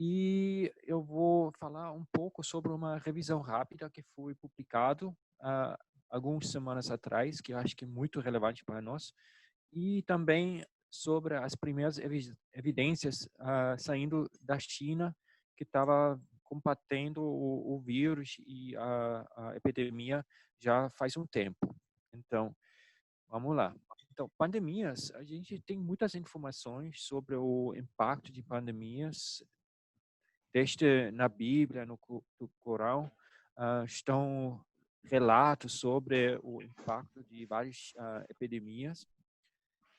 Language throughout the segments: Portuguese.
e eu vou falar um pouco sobre uma revisão rápida que foi publicado há algumas semanas atrás, que eu acho que é muito relevante para nós, e também sobre as primeiras evidências saindo da China, que estava combatendo o vírus e a epidemia já faz um tempo. Então, vamos lá. Então, pandemias, a gente tem muitas informações sobre o impacto de pandemias, desde na Bíblia, no Corão, estão relatos sobre o impacto de várias epidemias.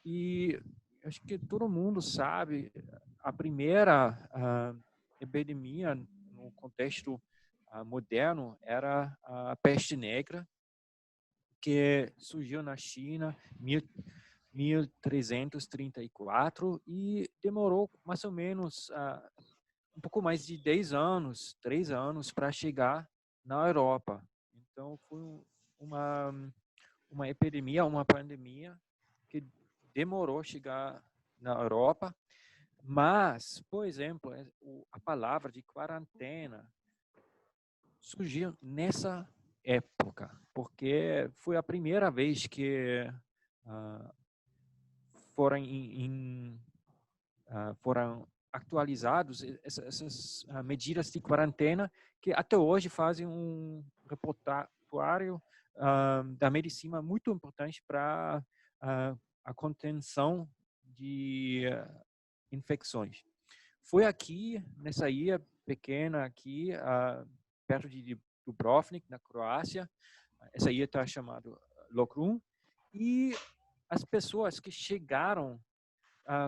E acho que todo mundo sabe, a primeira epidemia no contexto moderno era a peste negra, que surgiu na China em 1334 e demorou mais ou menos um pouco mais de 10 anos, 3 anos, para chegar na Europa. Então, foi uma epidemia, uma pandemia que demorou a chegar na Europa, mas, por exemplo, a palavra de quarentena surgiu nessa época, porque foi a primeira vez que ah, foram, foram atualizados essas medidas de quarentena que até hoje fazem um repertório da medicina muito importante para a contenção de infecções. Foi aqui, nessa ilha pequena aqui, perto de Dubrovnik, na Croácia. Essa ilha está chamada Lokrum. E as pessoas que chegaram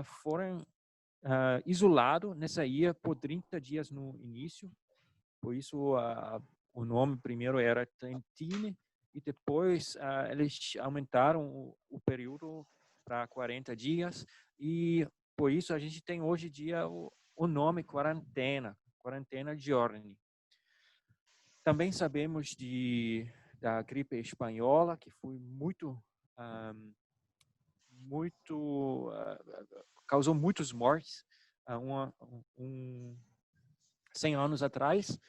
foram isolados nessa ilha por 30 dias no início. Por isso, o nome primeiro era Trentine e depois eles aumentaram o período para 40 dias e por isso a gente tem hoje em dia o nome quarentena giorni. Também sabemos da gripe espanhola, que foi causou muitas mortes 100 anos atrás.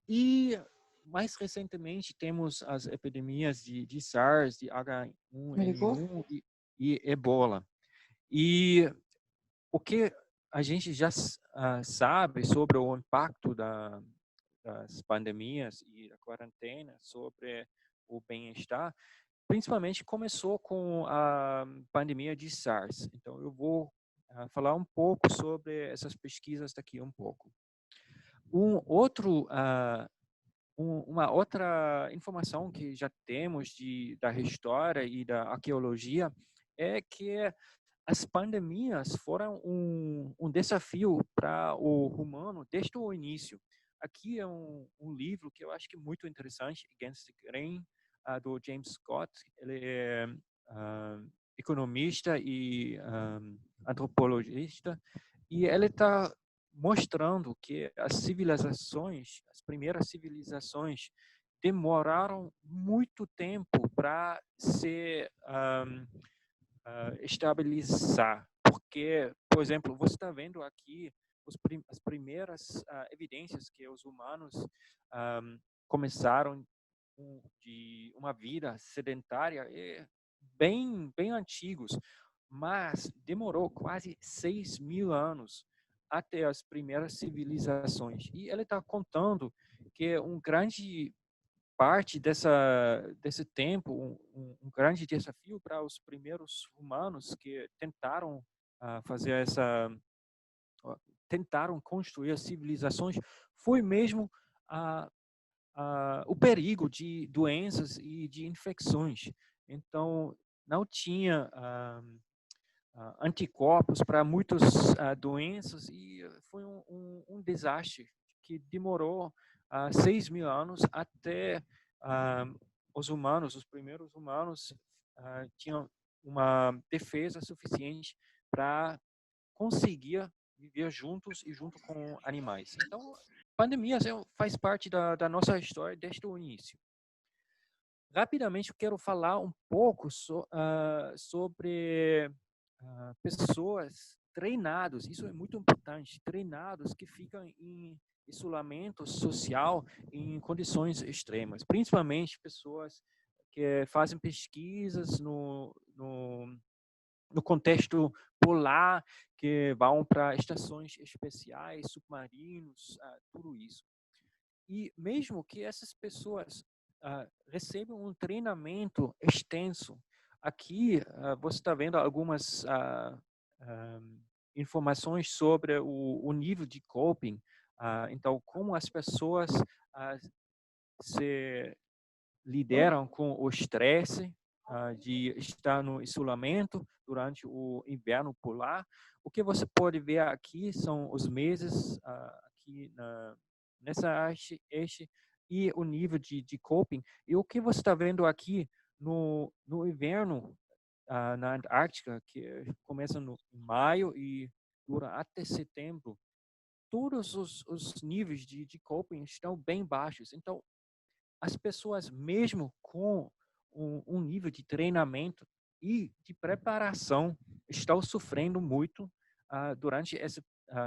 E mais recentemente temos as epidemias de SARS, de Me ligou? H1N1 e Ebola. E o que a gente já sabe sobre o impacto das pandemias e da quarentena sobre o bem-estar, principalmente começou com a pandemia de SARS. Então, eu vou falar um pouco sobre essas pesquisas daqui um pouco. Uma outra informação que já temos da história e da arqueologia é que as pandemias foram um desafio para o humano desde o início. Aqui é um livro que eu acho que é muito interessante, Against the Grain, do James Scott. Ele é economista e antropologista, e ele está mostrando que as primeiras civilizações, demoraram muito tempo para se estabilizar. Porque, por exemplo, você está vendo aqui as primeiras evidências que os humanos começaram de uma vida sedentária bem antigos, mas demorou quase 6.000 anos até as primeiras civilizações. E ele está contando que grande parte desse tempo, um grande desafio para os primeiros humanos que tentaram fazer tentaram construir as civilizações, foi mesmo o perigo de doenças e de infecções. Então, não tinha anticorpos para muitas doenças e foi um desastre que demorou 6.000 anos até os primeiros humanos, tinham uma defesa suficiente para conseguir viver juntos e junto com animais. Então, pandemias faz parte da nossa história desde o início. Rapidamente, eu quero falar um pouco sobre pessoas treinados, isso é muito importante, treinados que ficam em isolamento social em condições extremas, principalmente pessoas que fazem pesquisas no contexto polar, que vão para estações especiais, submarinos, tudo isso. E mesmo que essas pessoas recebam um treinamento extenso, aqui você está vendo algumas informações sobre o nível de coping. Então, como as pessoas se lideram com o estresse de estar no isolamento durante o inverno polar. O que você pode ver aqui são os meses aqui nessa arte e o nível de coping. E o que você está vendo aqui no inverno na Antártica, que começa em maio e dura até setembro, todos os níveis de coping estão bem baixos. Então, as pessoas, mesmo com um nível de treinamento e de preparação, estão sofrendo muito durante esse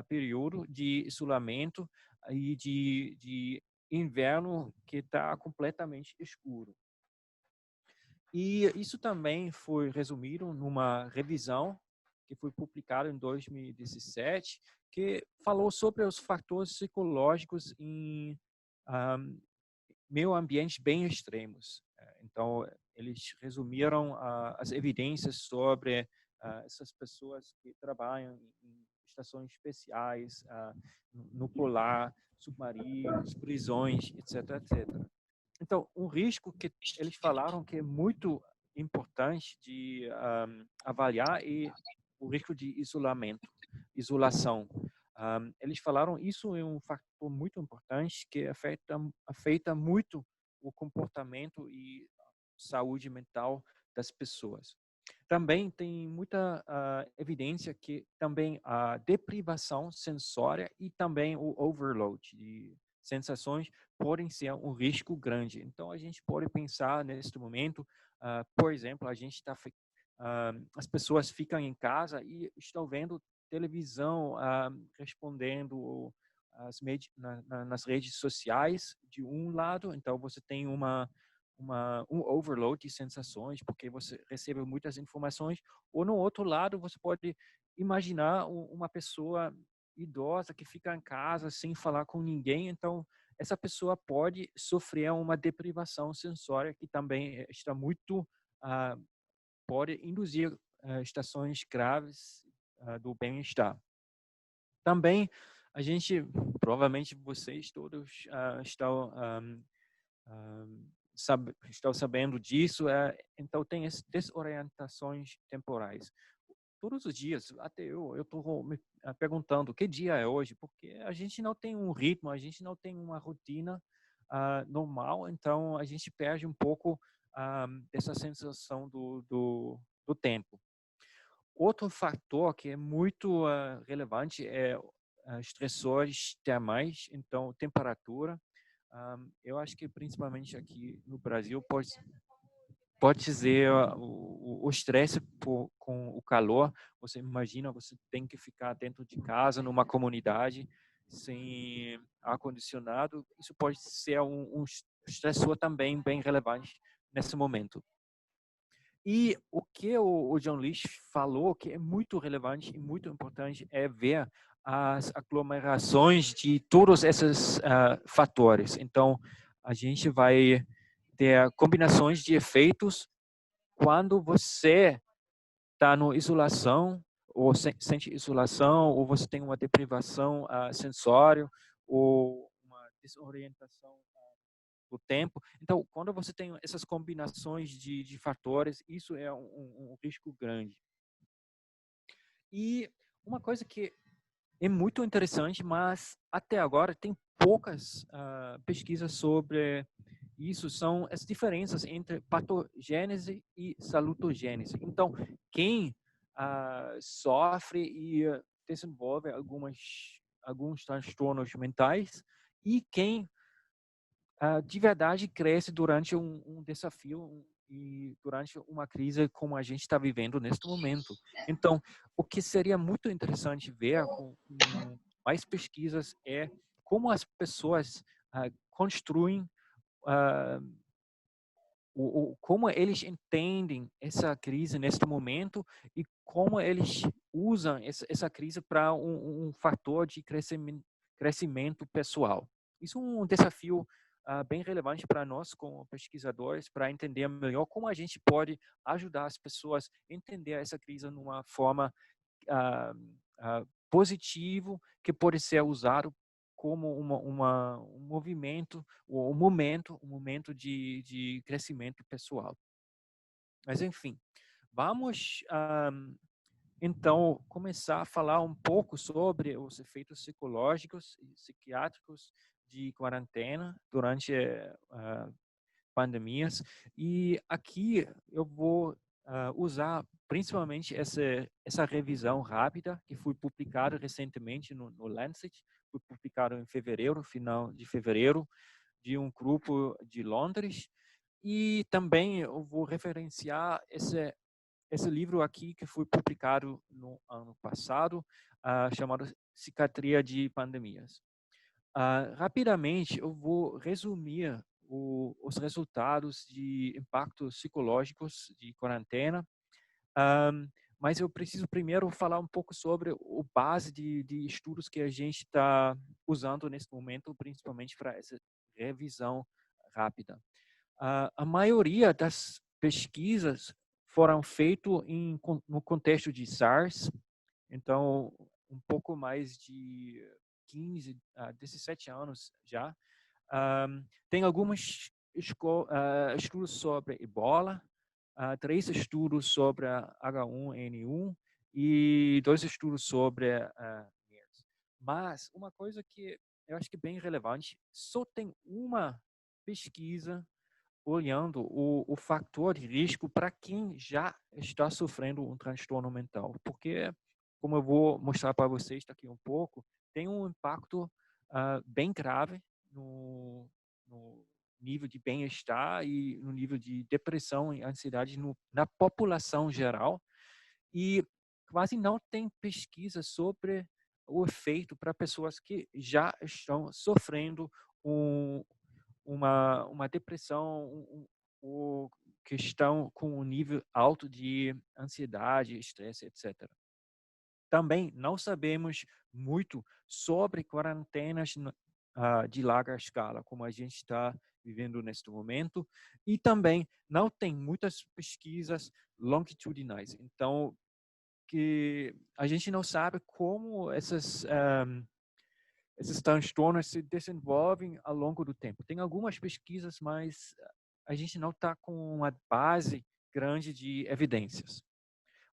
período de isolamento e de inverno que está completamente escuro. E isso também foi resumido numa revisão que foi publicada em 2017, que falou sobre os fatores psicológicos em meio ambientes bem extremos. Então, eles resumiram as evidências sobre essas pessoas que trabalham em estações especiais, no polar, submarinos, prisões, etc, etc. Então, um risco que eles falaram que é muito importante de avaliar é o risco de isolação. Eles falaram isso é um fator muito importante que afeta muito o comportamento e saúde mental das pessoas. Também tem muita evidência que também a deprivação sensória e também o overload de sensações podem ser um risco grande. Então, a gente pode pensar neste momento, por exemplo, a gente está as pessoas ficam em casa e estão vendo televisão, respondendo nas redes sociais de um lado, então você tem um overload de sensações, porque você recebe muitas informações, ou no outro lado você pode imaginar uma pessoa idosa que fica em casa sem falar com ninguém, então essa pessoa pode sofrer uma deprivação sensória que também está muito pode induzir estações graves do bem-estar. Também a gente, provavelmente vocês todos estão sabendo disso, então tem as desorientações temporais. Todos os dias, até eu estou me perguntando que dia é hoje, porque a gente não tem um ritmo, a gente não tem uma rotina normal, então a gente perde um pouco dessa sensação do tempo. Outro fator que é muito relevante é estressores termais, então temperatura. Eu acho que principalmente aqui no Brasil pode dizer o estresse com o calor. Você imagina, você tem que ficar dentro de casa, numa comunidade, sem ar-condicionado. Isso pode ser um estressor também bem relevante nesse momento. E o que o John Leach falou, que é muito relevante e muito importante, é ver as aglomerações de todos esses fatores. Então, a gente vai ter combinações de efeitos quando você está no isolação, ou sente isolação, ou você tem uma deprivação sensória, ou uma desorientação do tempo. Então, quando você tem essas combinações de fatores, isso é um risco grande. E uma coisa que é muito interessante, mas até agora tem poucas pesquisas sobre isso, são as diferenças entre patogênese e salutogênese. Então, quem sofre e desenvolve alguns transtornos mentais e quem de verdade cresce durante um desafio, e durante uma crise como a gente está vivendo neste momento. Então, o que seria muito interessante ver com mais pesquisas é como as pessoas construem, ah, como eles entendem essa crise neste momento e como eles usam essa crise para um fator de crescimento pessoal. Isso é um desafio bem relevante para nós, como pesquisadores, para entender melhor como a gente pode ajudar as pessoas a entender essa crise numa forma ah, positivo, que pode ser usado como um movimento, um momento de crescimento pessoal. Mas, enfim, vamos então começar a falar um pouco sobre os efeitos psicológicos e psiquiátricos de quarentena durante pandemias. E aqui eu vou usar principalmente essa revisão rápida que foi publicada recentemente no Lancet, foi publicado em fevereiro, final de fevereiro, de um grupo de Londres. E também eu vou referenciar esse livro aqui que foi publicado no ano passado, chamado Psiquiatria de Pandemias. Rapidamente, eu vou resumir os resultados de impactos psicológicos de quarentena, mas eu preciso primeiro falar um pouco sobre o base de estudos que a gente está usando nesse momento, principalmente para essa revisão rápida. A maioria das pesquisas foram feitas no contexto de SARS, então um pouco mais de 15 a 17 anos já. Tem alguns estudos sobre Ebola, 3 estudos sobre a H1N1 e 2 estudos sobre MERS. Mas uma coisa que eu acho que é bem relevante, só tem uma pesquisa olhando o fator de risco para quem já está sofrendo um transtorno mental, porque, como eu vou mostrar para vocês daqui um pouco, tem um impacto bem grave no nível de bem-estar e no nível de depressão e ansiedade na população geral, e quase não tem pesquisa sobre o efeito para pessoas que já estão sofrendo um, uma depressão, ou que estão com um nível alto de ansiedade, estresse, etc. Também não sabemos muito sobre quarentenas de larga escala, como a gente está vivendo neste momento, e também não tem muitas pesquisas longitudinais. Então, que a gente não sabe como esses transtornos se desenvolvem ao longo do tempo. Tem algumas pesquisas, mas a gente não está com uma base grande de evidências.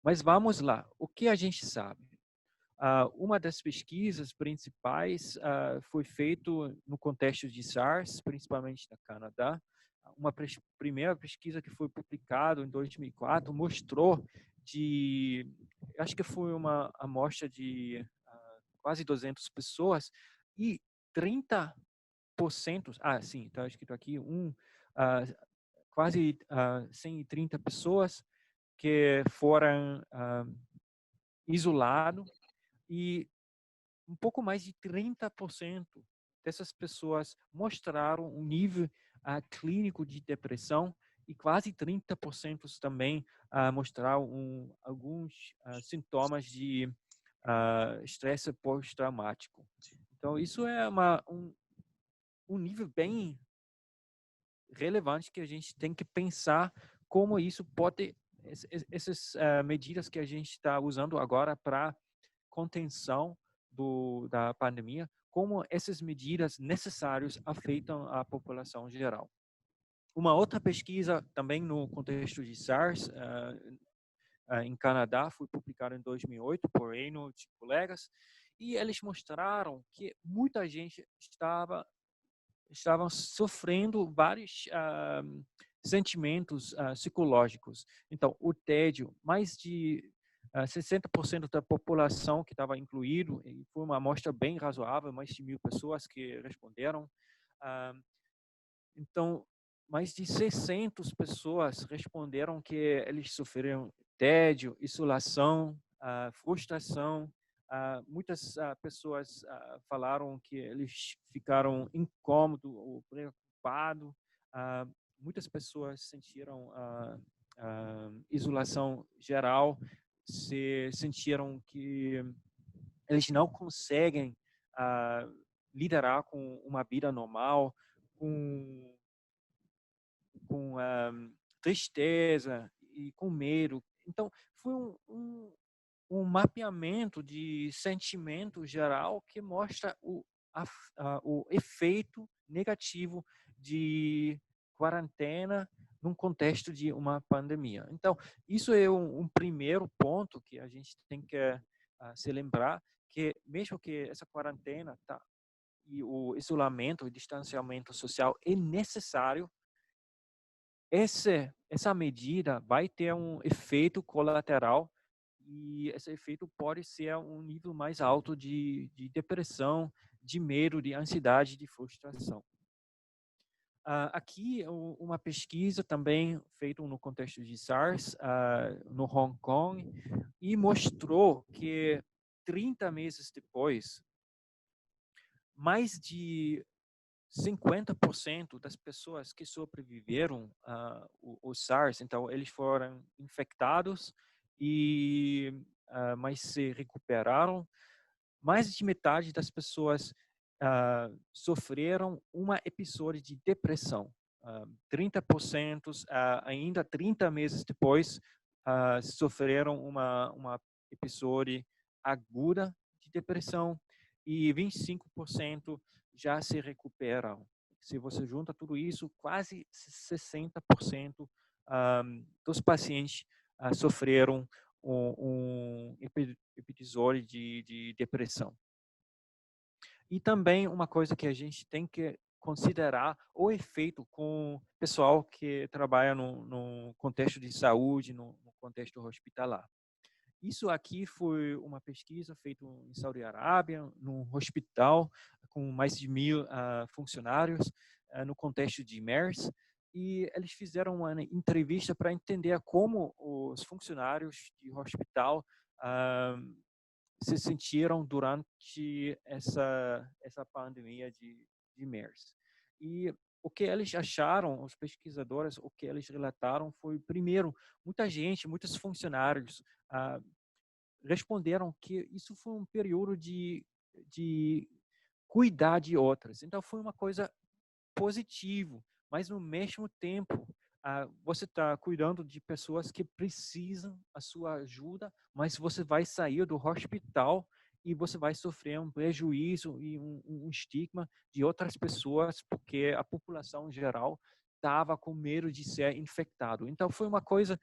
Mas vamos lá, o que a gente sabe? Uma das pesquisas principais foi feito no contexto de SARS, principalmente no Canadá. Uma primeira pesquisa que foi publicada em 2004 mostrou acho que foi uma amostra de quase 200 pessoas e 30%, sim, está escrito aqui, quase 130 pessoas que foram isolados, e um pouco mais de 30% dessas pessoas mostraram um nível clínico de depressão, e quase 30% também mostraram alguns sintomas de estresse pós-traumático. Então, isso é um nível bem relevante que a gente tem que pensar como isso pode, essas medidas que a gente está usando agora para contenção da pandemia, como essas medidas necessárias afetam a população geral. Uma outra pesquisa, também no contexto de SARS, em Canadá, foi publicada em 2008 por Reynolds e colegas, e eles mostraram que muita gente estavam sofrendo vários sentimentos psicológicos. Então, o tédio, mais de 60% da população que estava incluído, e foi uma amostra bem razoável, mais de 1.000 pessoas que responderam. Então, mais de 600 pessoas responderam que eles sofreram tédio, isolação, frustração. Muitas pessoas falaram que eles ficaram incômodos ou preocupados. Muitas pessoas sentiram isolação geral, se sentiram que eles não conseguem liderar com uma vida normal, com tristeza e com medo. Então, foi um mapeamento de sentimento geral que mostra o efeito negativo de quarentena num contexto de uma pandemia. Então, isso é um primeiro ponto que a gente tem que se lembrar, que mesmo que essa quarentena e o isolamento, o distanciamento social é necessário, essa medida vai ter um efeito colateral e esse efeito pode ser um nível mais alto de depressão, de medo, de ansiedade, de frustração. Aqui uma pesquisa também feita no contexto de SARS, no Hong Kong, e mostrou que 30 meses depois, mais de 50% das pessoas que sobreviveram ao SARS, então eles foram infectados e mas se recuperaram. Mais de metade das pessoas sofreram uma episódio de depressão. 30%, ainda 30 meses depois, sofreram uma episódio aguda de depressão e 25% já se recuperam. Se você junta tudo isso, quase 60% dos pacientes sofreram um episódio de depressão. E também uma coisa que a gente tem que considerar o efeito com o pessoal que trabalha no contexto de saúde, no contexto hospitalar. Isso aqui foi uma pesquisa feita em Saudi Arábia, num hospital com mais de 1.000 funcionários, no contexto de MERS, e eles fizeram uma entrevista para entender como os funcionários de hospital se sentiram durante essa pandemia de MERS. E o que eles acharam, os pesquisadores, o que eles relataram foi, primeiro, muitos funcionários responderam que isso foi um período de cuidar de outras. Então, foi uma coisa positivo, mas no mesmo tempo, você está cuidando de pessoas que precisam a sua ajuda, mas você vai sair do hospital e você vai sofrer um prejuízo e um estigma de outras pessoas, porque a população em geral estava com medo de ser infectado. Então, foi uma coisa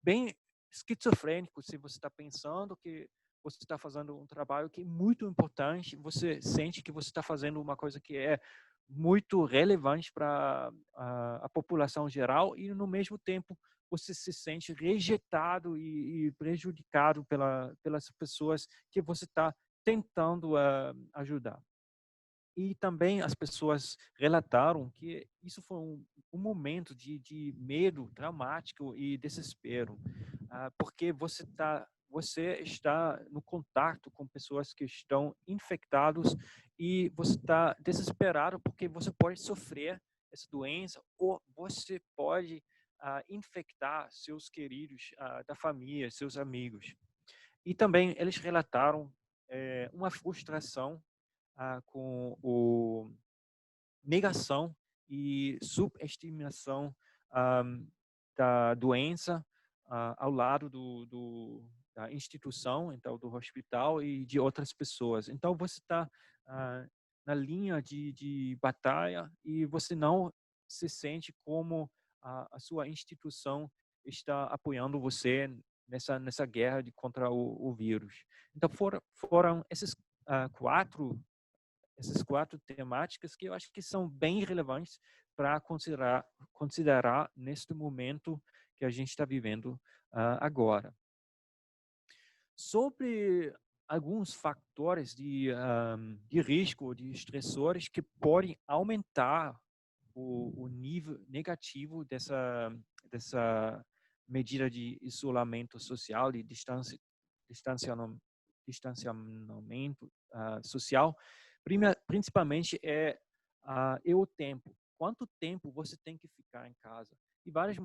bem esquizofrênico se você está pensando que você está fazendo um trabalho que é muito importante, você sente que você está fazendo uma coisa que é muito relevante para a população geral e, no mesmo tempo, você se sente rejeitado e prejudicado pelas pessoas que você está tentando ajudar. E também as pessoas relataram que isso foi um momento de medo traumático e desespero, porque você está no contato com pessoas que estão infectadas e você está desesperado porque você pode sofrer essa doença ou você pode infectar seus queridos da família, seus amigos. E também eles relataram uma frustração com o negação e subestimação da doença ao lado da instituição, então do hospital e de outras pessoas. Então você está na linha de batalha e você não se sente como a sua instituição está apoiando você nessa guerra contra o vírus. Então foram essas quatro temáticas que eu acho que são bem relevantes para considerar neste momento que a gente está vivendo agora. Sobre alguns fatores de risco, de estressores que podem aumentar o nível negativo dessa medida de isolamento social, de distanciamento social, principalmente é o tempo. Quanto tempo você tem que ficar em casa? E várias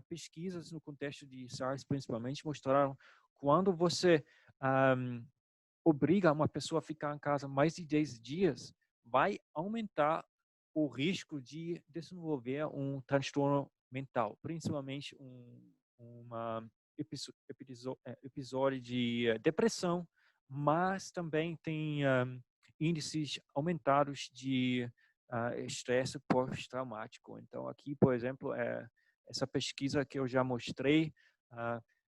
pesquisas no contexto de SARS, principalmente, mostraram quando você obriga uma pessoa a ficar em casa mais de 10 dias, vai aumentar o risco de desenvolver um transtorno mental, principalmente uma episódio de depressão, mas também tem índices aumentados de estresse pós-traumático. Então, aqui, por exemplo, essa pesquisa que eu já mostrei,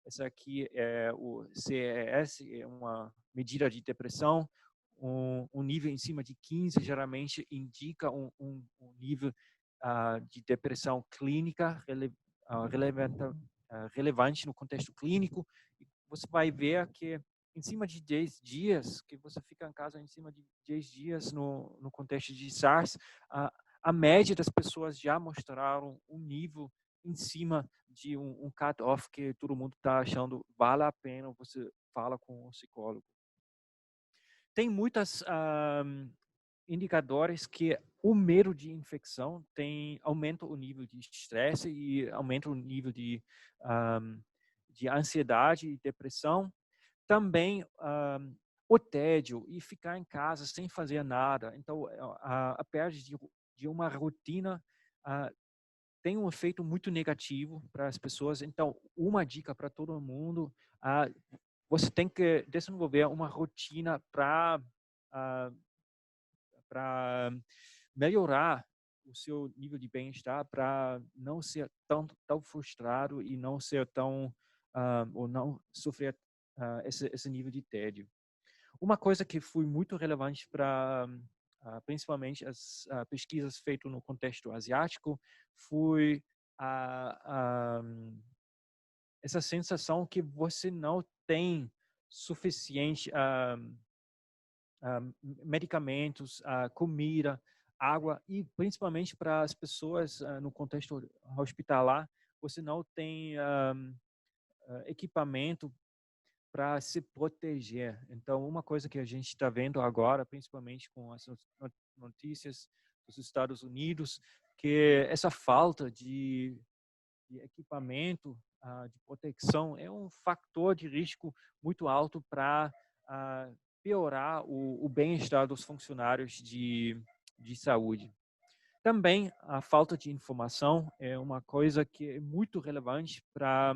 essa aqui é o CES, é uma medida de depressão. Um nível em cima de 15 geralmente indica um nível de depressão clínica relevante no contexto clínico. E você vai ver que em cima de 10 dias, que você fica em casa em cima de 10 dias no contexto de SARS, a média das pessoas já mostraram um nível em cima de um cut-off que todo mundo está achando vale a pena você fala com um psicólogo. Tem muitas indicadores que o medo de infecção aumenta o nível de estresse e aumenta o nível de ansiedade e depressão. Também o tédio e ficar em casa sem fazer nada. Então, a perda de uma rotina tem um efeito muito negativo para as pessoas. Então, uma dica para todo mundo, você tem que desenvolver uma rotina para melhorar o seu nível de bem-estar, para não ser tão frustrado e não ser ou não sofrer esse nível de tédio. Uma coisa que foi muito relevante para principalmente as pesquisas feitas no contexto asiático foi essa sensação que você não tem suficiente medicamentos, comida, água e principalmente para as pessoas no contexto hospitalar, você não tem equipamento para se proteger. Então, uma coisa que a gente está vendo agora, principalmente com as notícias dos Estados Unidos, que essa falta de equipamento de proteção é um fator de risco muito alto para piorar o bem-estar dos funcionários de saúde. Também a falta de informação é uma coisa que é muito relevante para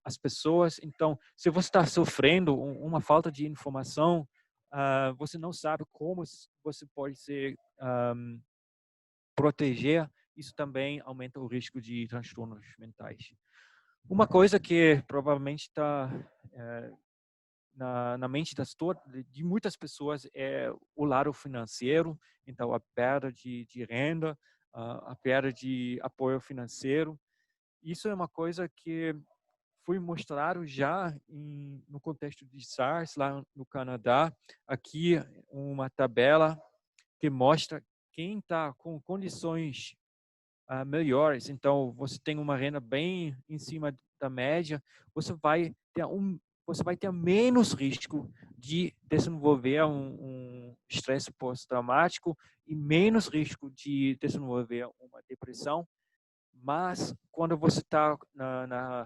as pessoas. Então, se você está sofrendo uma falta de informação, você não sabe como você pode se proteger, isso também aumenta o risco de transtornos mentais. Uma coisa que provavelmente está na mente de muitas pessoas é o lado financeiro, então a perda de renda, a perda de apoio financeiro. Isso é uma coisa que foi mostrado já no contexto de SARS, lá no Canadá. Aqui uma tabela que mostra quem está com condições melhores. Então, você tem uma renda bem em cima da média, você vai ter menos risco de desenvolver um estresse pós-traumático e menos risco de desenvolver uma depressão. Mas quando você está na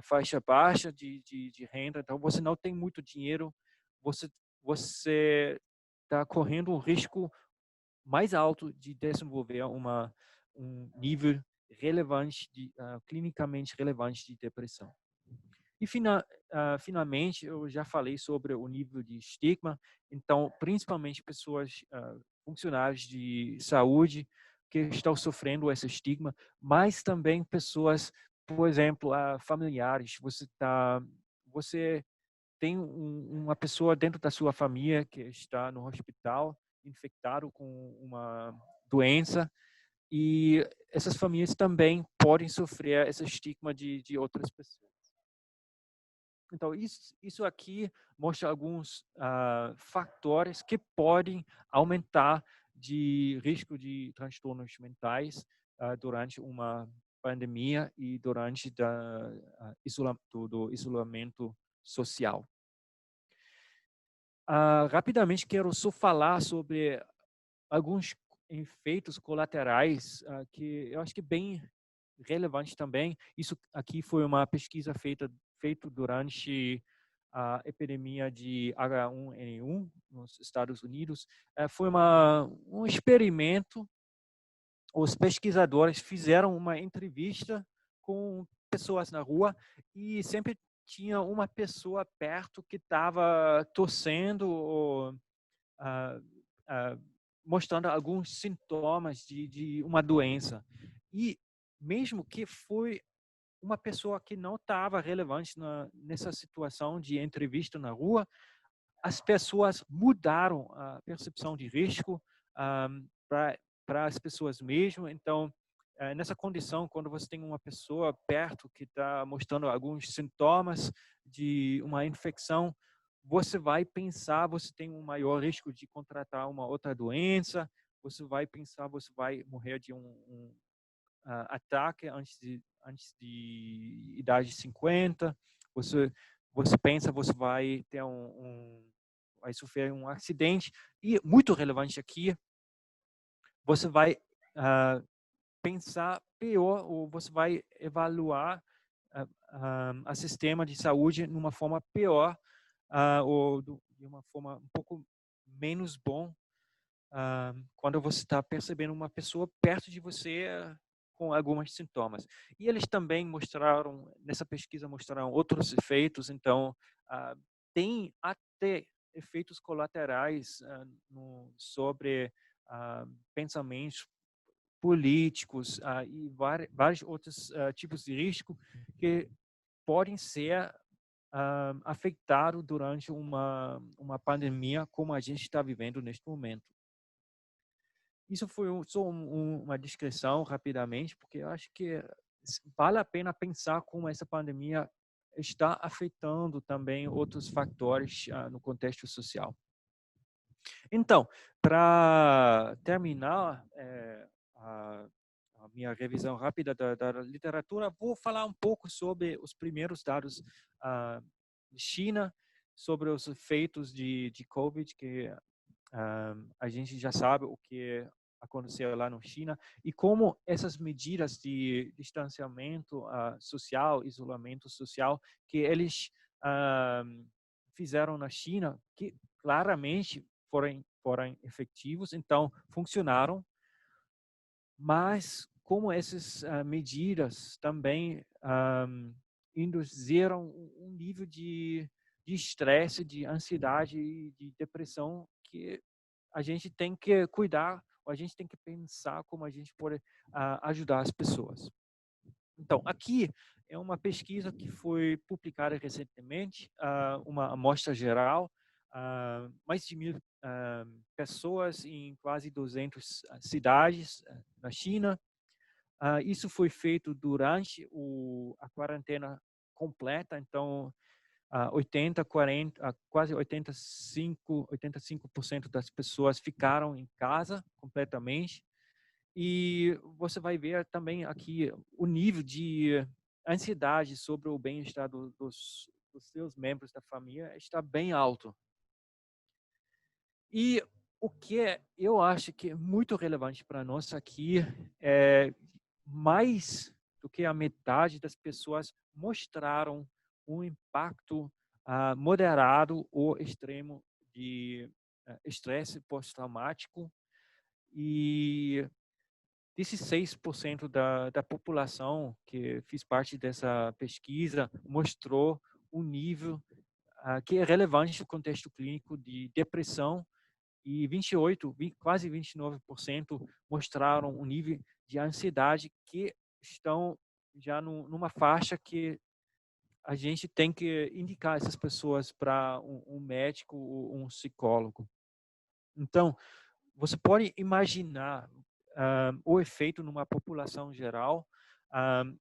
faixa baixa de renda, então você não tem muito dinheiro, você está correndo um risco mais alto de desenvolver um nível relevante, clinicamente relevante de depressão. E finalmente, eu já falei sobre o nível de estigma, então, principalmente pessoas, funcionários de saúde que estão sofrendo esse estigma, mas também pessoas, por exemplo, familiares. Você tem uma pessoa dentro da sua família que está no hospital, infectado com uma doença, e essas famílias também podem sofrer esse estigma de outras pessoas. Então, isso aqui mostra alguns fatores que podem aumentar de risco de transtornos mentais durante uma pandemia e durante do isolamento social. Rapidamente, quero só falar sobre alguns efeitos colaterais que eu acho que é bem relevante também. Isso aqui foi uma pesquisa feita durante a epidemia de H1N1 nos Estados Unidos. Foi um experimento. Os pesquisadores fizeram uma entrevista com pessoas na rua e sempre tinha uma pessoa perto que estava torcendo ou mostrando alguns sintomas de uma doença. E mesmo que foi uma pessoa que não estava relevante nessa situação de entrevista na rua, as pessoas mudaram a percepção de risco para as pessoas mesmo. Então, nessa condição, quando você tem uma pessoa perto que está mostrando alguns sintomas de uma infecção, você vai pensar, você tem um maior risco de contratar uma outra doença, você vai pensar, você vai morrer de um ataque antes de idade 50, você pensa, você vai ter vai sofrer um acidente, e muito relevante aqui, você vai pensar pior, ou você vai evaluar a sistema de saúde de uma forma pior, ou de uma forma um pouco menos bom, quando você está percebendo uma pessoa perto de você com alguns sintomas. E eles também mostraram, nessa pesquisa, mostraram outros efeitos. Então, tem até efeitos colaterais sobre pensamentos políticos e vários outros tipos de risco que podem ser afetados durante uma pandemia como a gente está vivendo neste momento. Isso foi só uma descrição rapidamente, porque eu acho que vale a pena pensar como essa pandemia está afetando também outros fatores no contexto social. Então, para terminar a minha revisão rápida da literatura, vou falar um pouco sobre os primeiros dados de China, sobre os efeitos de COVID, que a gente já sabe o que aconteceu lá na China e como essas medidas de distanciamento social, isolamento social, que eles fizeram na China, que claramente foram efetivos, então funcionaram, mas como essas medidas também induziram um nível de estresse, de ansiedade e de depressão que a gente tem que cuidar, a gente tem que pensar como a gente pode ajudar as pessoas. Então, aqui é uma pesquisa que foi publicada recentemente, uma amostra geral, mais de 1.000 pessoas em quase 200 cidades na China. Isso foi feito durante a quarentena completa, então 85% das pessoas ficaram em casa completamente. E você vai ver também aqui o nível de ansiedade sobre o bem-estar dos seus membros da família está bem alto. E o que eu acho que é muito relevante para nós aqui é mais do que a metade das pessoas mostraram um impacto moderado ou extremo de estresse pós-traumático, e 16% da população que fez parte dessa pesquisa mostrou um nível que é relevante no contexto clínico de depressão, e quase 29% mostraram um nível de ansiedade que estão já numa faixa que a gente tem que indicar essas pessoas para um médico ou um psicólogo. Então, você pode imaginar o efeito numa população geral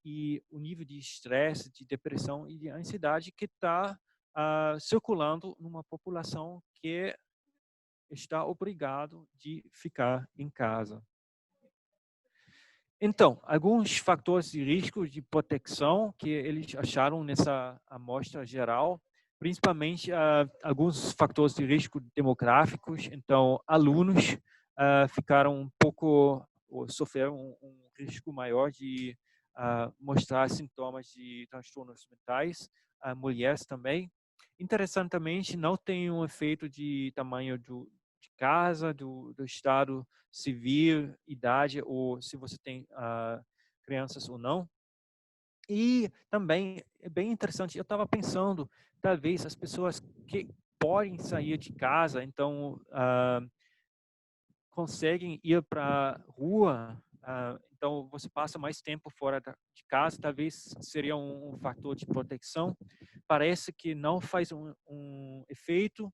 e o nível de estresse, de depressão e de ansiedade que está circulando numa população que está obrigado de ficar em casa. Então, alguns fatores de risco de proteção que eles acharam nessa amostra geral, principalmente alguns fatores de risco demográficos. Então, alunos ficaram um pouco, ou sofreram um risco maior de mostrar sintomas de transtornos mentais, mulheres também. Interessantemente, não tem um efeito de tamanho de casa, do estado civil, idade, ou se você tem crianças ou não. E também é bem interessante, eu estava pensando, talvez as pessoas que podem sair de casa, então conseguem ir para a rua, então você passa mais tempo fora de casa, talvez seria um fator de proteção. Parece que não faz um efeito,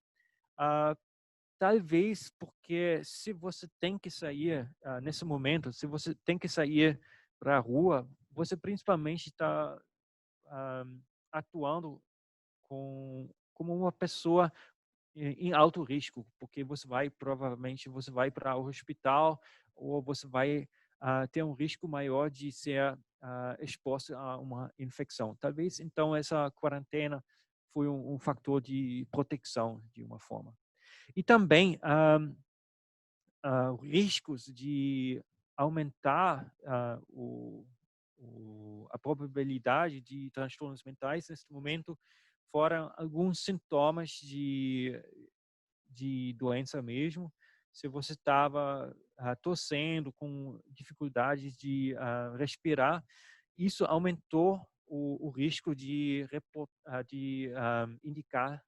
talvez porque se você tem que sair nesse momento, se você tem que sair para a rua, você principalmente está atuando como uma pessoa em alto risco, porque provavelmente você vai para o hospital ou você vai ter um risco maior de ser exposto a uma infecção. Talvez então essa quarentena foi um fator de proteção de uma forma. E também riscos de aumentar a probabilidade de transtornos mentais neste momento foram alguns sintomas de doença mesmo. Se você estava tossendo, com dificuldades de respirar, isso aumentou o risco de indicar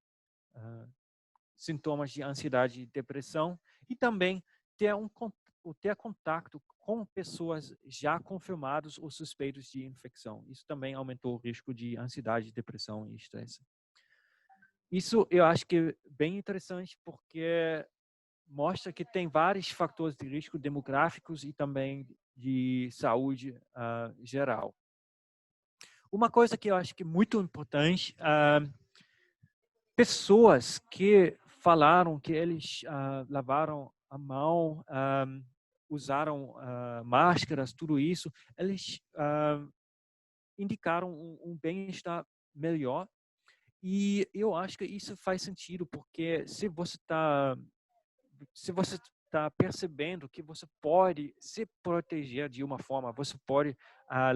sintomas de ansiedade e depressão, e também ter contato com pessoas já confirmadas ou suspeitos de infecção. Isso também aumentou o risco de ansiedade, depressão e estresse. Isso eu acho que é bem interessante porque mostra que tem vários fatores de risco demográficos e também de saúde geral. Uma coisa que eu acho que é muito importante, pessoas que falaram que eles lavaram a mão, usaram máscaras, tudo isso, eles indicaram um bem-estar melhor. E eu acho que isso faz sentido, porque se você está percebendo que você pode se proteger de uma forma, você pode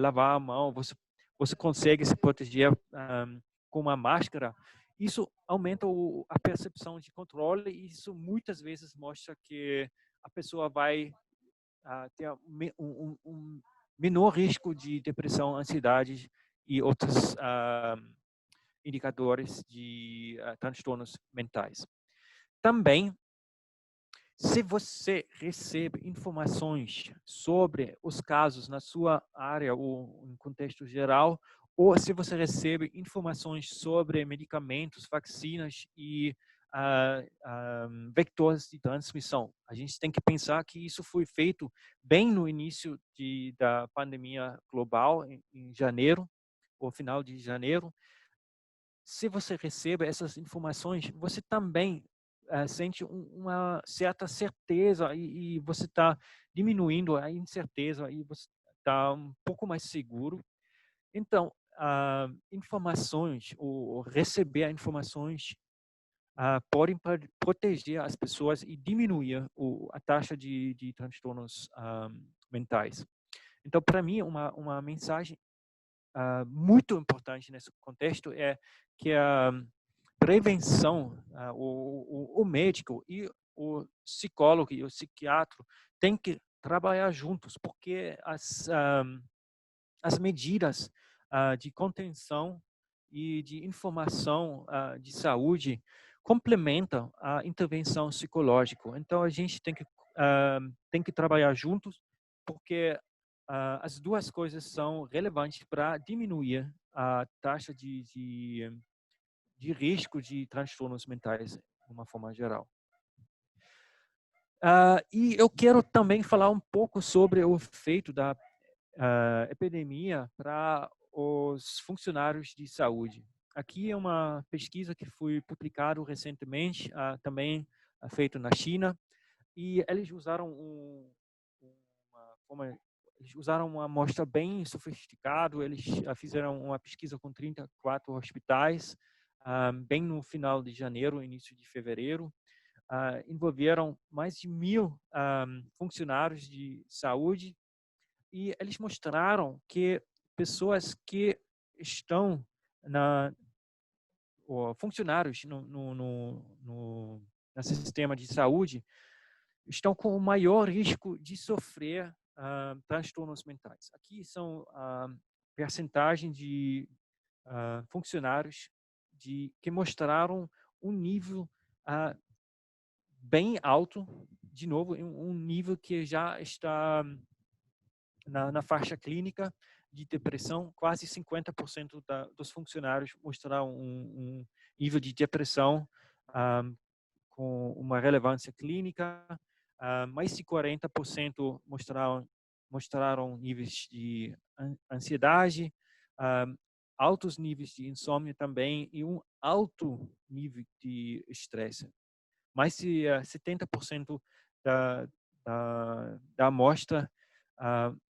lavar a mão, você consegue se proteger com uma máscara, isso aumenta a percepção de controle e isso muitas vezes mostra que a pessoa vai ter um menor risco de depressão, ansiedade e outros indicadores de transtornos mentais. Também, se você recebe informações sobre os casos na sua área ou em contexto geral, ou se você recebe informações sobre medicamentos, vacinas e vectores de transmissão, a gente tem que pensar que isso foi feito bem no início da pandemia global, em janeiro, ou final de janeiro. Se você recebe essas informações, você também sente uma certa certeza e você está diminuindo a incerteza e você está um pouco mais seguro. Então, informações ou receber informações podem proteger as pessoas e diminuir a taxa de transtornos mentais. Então, para mim, uma mensagem muito importante nesse contexto é que a prevenção, o médico e o psicólogo e o psiquiatra têm que trabalhar juntos, porque as medidas de contenção e de informação de saúde complementam a intervenção psicológica. Então, a gente tem que trabalhar juntos, porque as duas coisas são relevantes para diminuir a taxa de risco de transtornos mentais, de uma forma geral. E eu quero também falar um pouco sobre o efeito da epidemia para os funcionários de saúde. Aqui é uma pesquisa que foi publicada recentemente, também feito na China, e eles usaram eles usaram uma amostra bem sofisticada. Eles fizeram uma pesquisa com 34 hospitais, bem no final de janeiro, início de fevereiro. Envolveram mais de 1.000 funcionários de saúde, e eles mostraram que pessoas que estão funcionários no sistema de saúde estão com o maior risco de sofrer transtornos mentais. Aqui são a percentagem de funcionários que mostraram um nível bem alto, de novo, um nível que já está na faixa clínica de depressão. Quase 50% dos funcionários mostraram um nível de depressão com uma relevância clínica. Mais de 40% mostraram níveis de ansiedade, altos níveis de insônia também, e um alto nível de estresse. Mais de 70% da amostra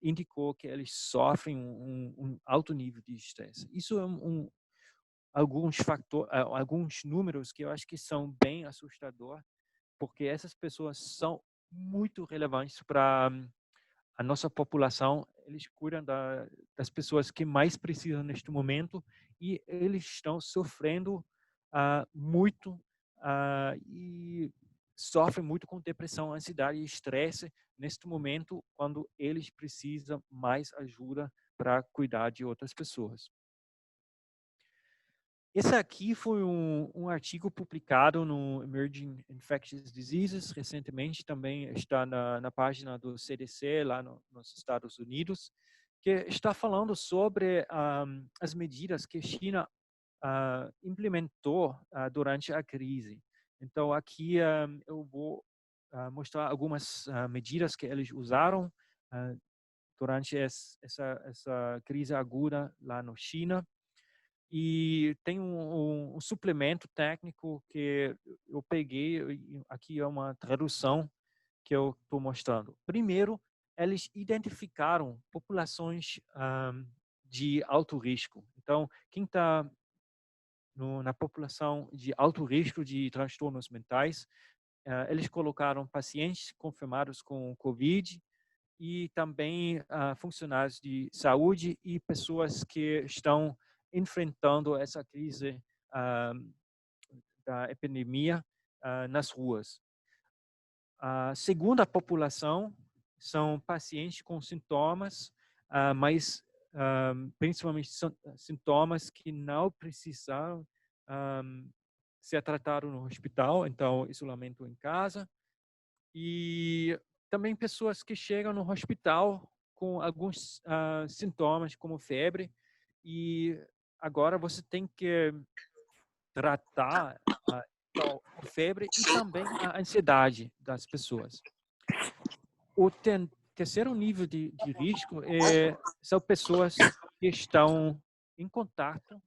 indicou que eles sofrem um alto nível de estresse. Isso é alguns números que eu acho que são bem assustadores, porque essas pessoas são muito relevantes para a nossa população. Eles cuidam das pessoas que mais precisam neste momento, e eles estão sofrendo muito e sofrem muito com depressão, ansiedade e estresse neste momento, quando eles precisam mais ajuda para cuidar de outras pessoas. Esse aqui foi um artigo publicado no Emerging Infectious Diseases recentemente, também está na página do CDC lá nos Estados Unidos, que está falando sobre as medidas que a China implementou durante a crise. Então, aqui eu vou mostrar algumas medidas que eles usaram durante essa crise aguda lá na China. E tem um suplemento técnico que eu peguei, aqui é uma tradução que eu estou mostrando. Primeiro, eles identificaram populações de alto risco. Então, quem está na população de alto risco de transtornos mentais, eles colocaram pacientes confirmados com COVID e também funcionários de saúde e pessoas que estão enfrentando essa crise da epidemia nas ruas. A segunda população são pacientes com sintomas, mas principalmente sintomas que não precisaram ser tratados no hospital, então isolamento em casa. E também pessoas que chegam no hospital com alguns sintomas, como febre, e agora você tem que tratar então, a febre e também a ansiedade das pessoas. O terceiro nível de risco são pessoas que estão em contato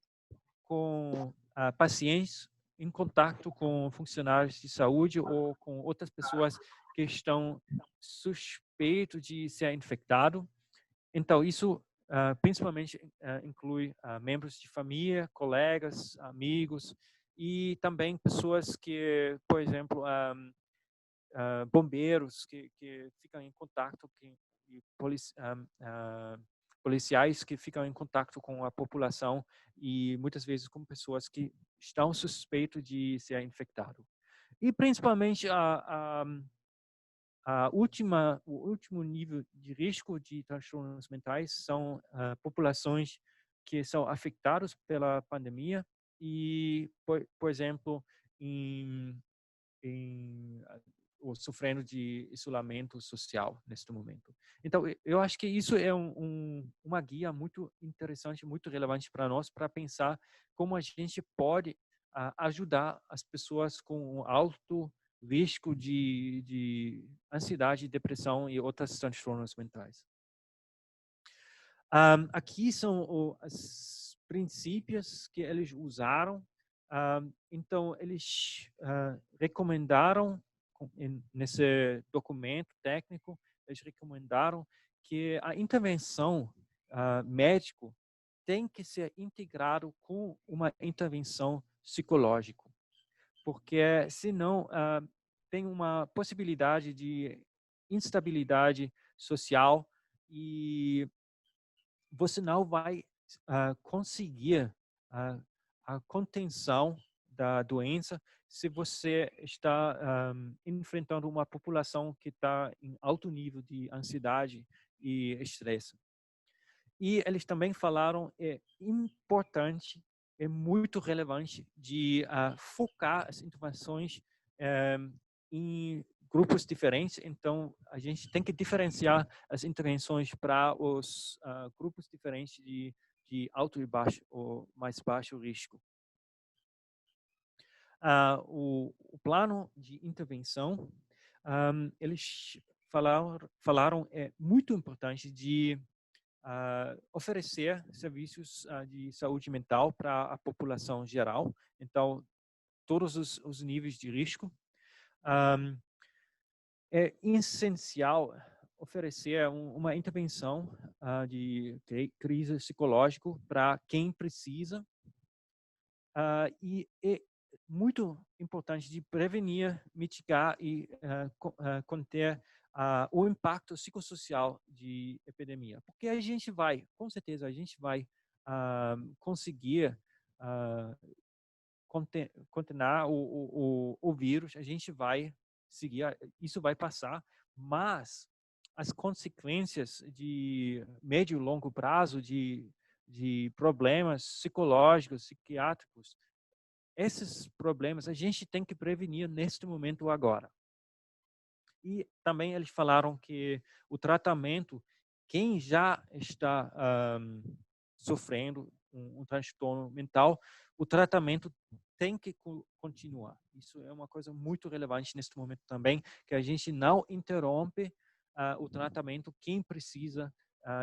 com pacientes, em contato com funcionários de saúde ou com outras pessoas que estão suspeitos de ser infectado. Então, isso principalmente inclui membros de família, colegas, amigos, e também pessoas que, por exemplo, bombeiros que ficam em contato, e policiais que ficam em contato com a população, e muitas vezes com pessoas que estão suspeitos de ser infectado. E principalmente o último nível de risco de transtornos mentais são populações que são afetadas pela pandemia e, por exemplo, ou sofrendo de isolamento social neste momento. Então, eu acho que isso é uma guia muito interessante, muito relevante para nós, para pensar como a gente pode ajudar as pessoas com alto risco de ansiedade, depressão e outros transtornos mentais. Aqui são os princípios que eles usaram. Então, eles recomendaram nesse documento técnico, eles recomendaram que a intervenção médico tem que ser integrado com uma intervenção psicológica, porque senão tem uma possibilidade de instabilidade social e você não vai conseguir a contenção da doença se você está enfrentando uma população que está em alto nível de ansiedade e estresse. E eles também falaram é importante, é muito relevante de focar as intervenções em grupos diferentes. Então, a gente tem que diferenciar as intervenções para os grupos diferentes de alto e baixo ou mais baixo risco. O plano de intervenção, eles falaram é muito importante de oferecer serviços de saúde mental para a população geral, então todos os níveis de risco. É essencial oferecer uma intervenção de crise psicológica para quem precisa e é muito importante de prevenir, mitigar e conter o impacto psicossocial de epidemia, porque a gente vai, com certeza, a gente vai conseguir condenar o vírus, a gente vai seguir, isso vai passar, mas as consequências de médio e longo prazo de problemas psicológicos, psiquiátricos, esses problemas a gente tem que prevenir neste momento agora. E também eles falaram que o tratamento, quem já está sofrendo um transtorno mental, o tratamento tem que continuar. Isso é uma coisa muito relevante neste momento também, que a gente não interrompe o tratamento quem precisa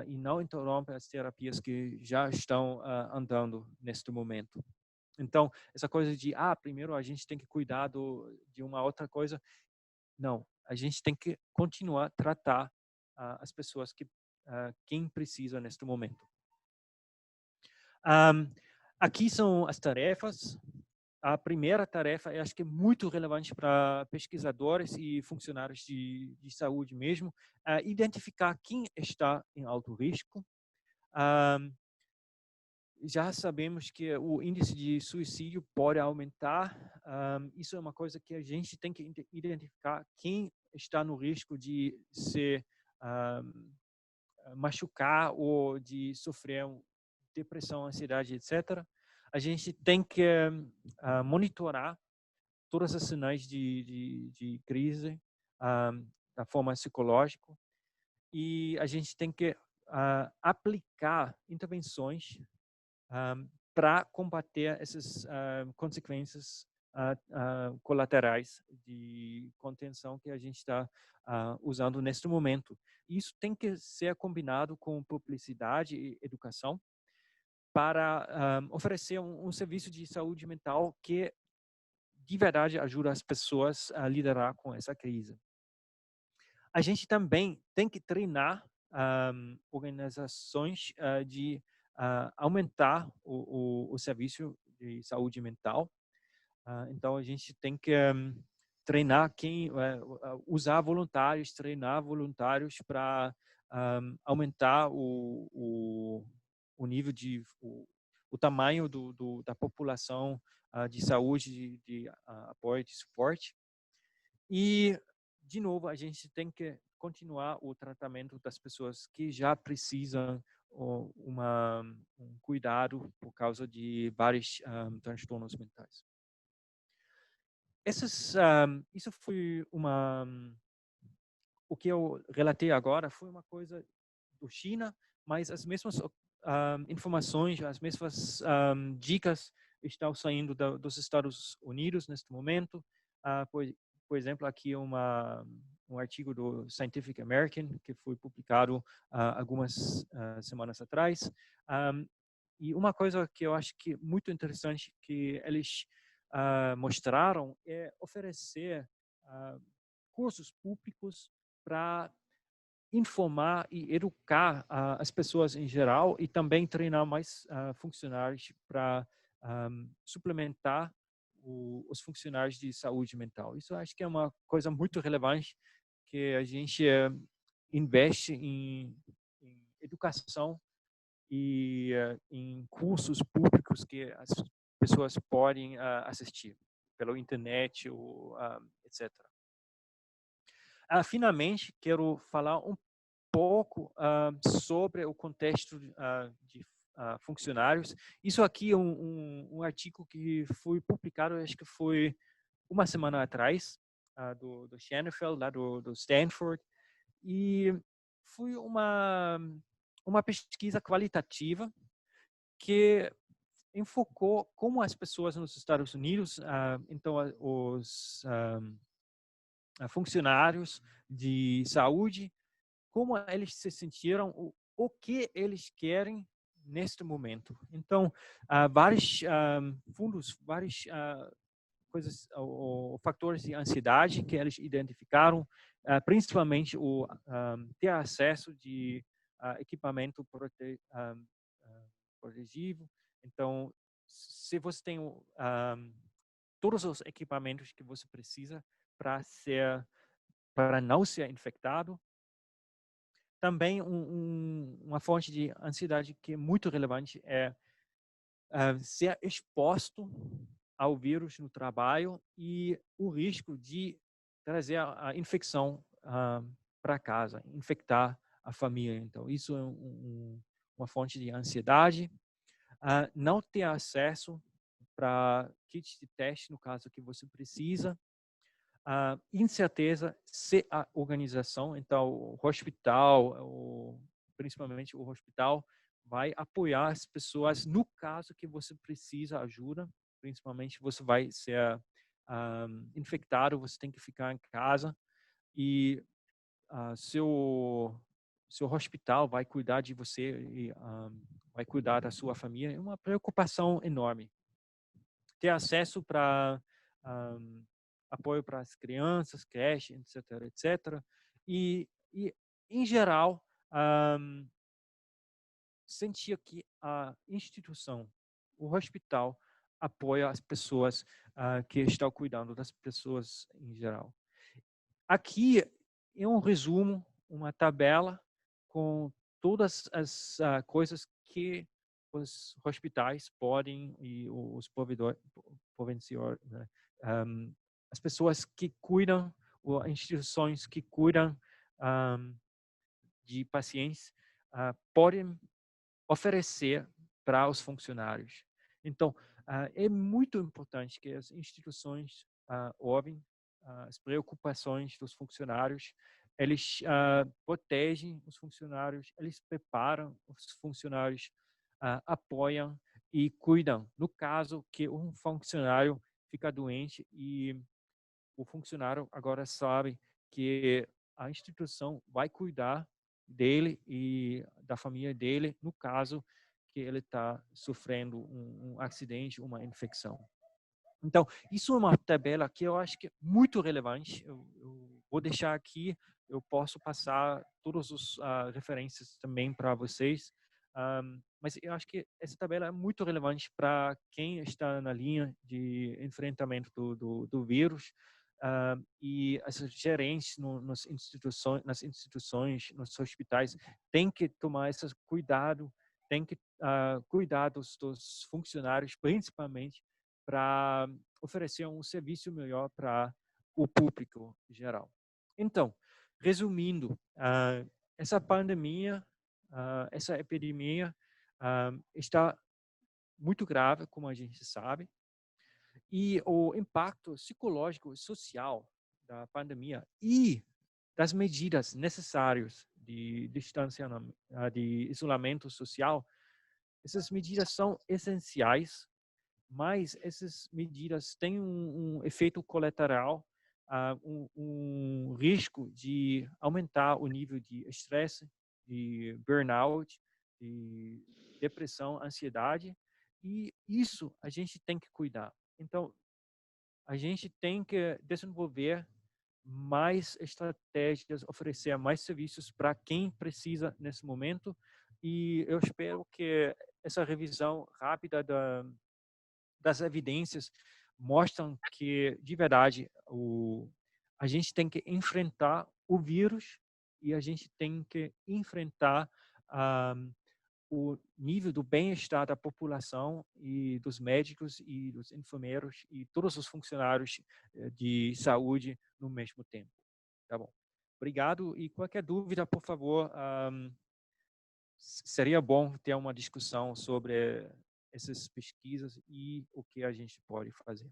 e não interrompe as terapias que já estão andando neste momento. Então, essa coisa de, primeiro a gente tem que cuidar de uma outra coisa, não, a gente tem que continuar a tratar as pessoas quem precisa neste momento. Aqui são as tarefas. A primeira tarefa, eu acho que é muito relevante para pesquisadores e funcionários de saúde mesmo, identificar quem está em alto risco. Já sabemos que o índice de suicídio pode aumentar. Isso é uma coisa que a gente tem que identificar quem está no risco de se machucar ou de sofrer depressão, ansiedade, etc. A gente tem que monitorar todas as sinais de crise da forma psicológica e a gente tem que aplicar intervenções para combater essas consequências colaterais de contenção que a gente está usando neste momento. Isso tem que ser combinado com publicidade e educação para oferecer um serviço de saúde mental que de verdade ajuda as pessoas a liderar com essa crise. A gente também tem que treinar organizações de aumentar o serviço de saúde mental. Então, a gente tem que treinar usar voluntários, treinar voluntários para aumentar o nível o tamanho da população de saúde, de apoio, de suporte. E, de novo, a gente tem que continuar o tratamento das pessoas que já precisam um cuidado por causa de vários transtornos mentais. Isso foi o que eu relatei agora foi uma coisa do China, mas as mesmas informações, as mesmas dicas estão saindo dos Estados Unidos neste momento. Por exemplo, aqui um artigo do Scientific American que foi publicado algumas semanas atrás. E uma coisa que eu acho que é muito interessante que eles mostraram é oferecer cursos públicos para informar e educar as pessoas em geral e também treinar mais funcionários para suplementar os funcionários de saúde mental. Isso eu acho que é uma coisa muito relevante que a gente investe em educação e em cursos públicos que as pessoas podem assistir pela internet ou etc. Finalmente, quero falar um pouco sobre o contexto de funcionários. Isso aqui é um artigo que foi publicado, acho que foi uma semana atrás, do Schoenfeld, lá do Stanford, e foi uma pesquisa qualitativa que enfocou como as pessoas nos Estados Unidos, então os funcionários de saúde, como eles se sentiram, o que eles querem neste momento. Então, vários fundos, vários coisas, ou fatores de ansiedade que eles identificaram, principalmente o ter acesso de equipamento protetivo. Então, se você tem todos os equipamentos que você precisa para não ser infectado. Também uma fonte de ansiedade que é muito relevante é ser exposto ao vírus no trabalho e o risco de trazer a infecção para casa, infectar a família. Então, isso é uma fonte de ansiedade. Não ter acesso para kits de teste, no caso que você precisa. Incerteza se a organização, então o hospital, principalmente o hospital, vai apoiar as pessoas no caso que você precisa ajuda, principalmente você vai ser infectado, você tem que ficar em casa e seu hospital vai cuidar de você e vai cuidar da sua família. É uma preocupação enorme. Ter acesso para apoio para as crianças, creche, etc., etc. E em geral, sentia que a instituição, o hospital, apoia as pessoas que estão cuidando das pessoas em geral. Aqui é um resumo, uma tabela com todas as coisas que os hospitais podem e os provedores, né, as pessoas que cuidam, ou instituições que cuidam de pacientes, podem oferecer para os funcionários. Então, é muito importante que as instituições ouvem as preocupações dos funcionários, eles protegem os funcionários, eles preparam os funcionários, apoiam e cuidam. No caso que um funcionário fica doente e o funcionário agora sabe que a instituição vai cuidar dele e da família dele, no caso que ele está sofrendo um acidente, uma infecção. Então, isso é uma tabela que eu acho que é muito relevante. Eu vou deixar aqui, eu posso passar todas as referências também para vocês. Mas eu acho que essa tabela é muito relevante para quem está na linha de enfrentamento do vírus. E as gerentes nas instituições, nos hospitais, têm que tomar esse cuidado, têm que cuidar dos funcionários, principalmente, para oferecer um serviço melhor para o público geral. Então, resumindo, essa pandemia, essa epidemia está muito grave, como a gente sabe, e o impacto psicológico e social da pandemia e das medidas necessárias de distanciamento, de isolamento social, essas medidas são essenciais, mas essas medidas têm um efeito colateral, um risco de aumentar o nível de estresse, de burnout, de depressão, ansiedade, e isso a gente tem que cuidar. Então, a gente tem que desenvolver mais estratégias, oferecer mais serviços para quem precisa nesse momento. E eu espero que essa revisão rápida das evidências mostram que, de verdade, a gente tem que enfrentar o vírus e a gente tem que enfrentar o nível do bem-estar da população e dos médicos e dos enfermeiros e todos os funcionários de saúde no mesmo tempo. Tá bom. Obrigado. E qualquer dúvida, por favor, seria bom ter uma discussão sobre essas pesquisas e o que a gente pode fazer.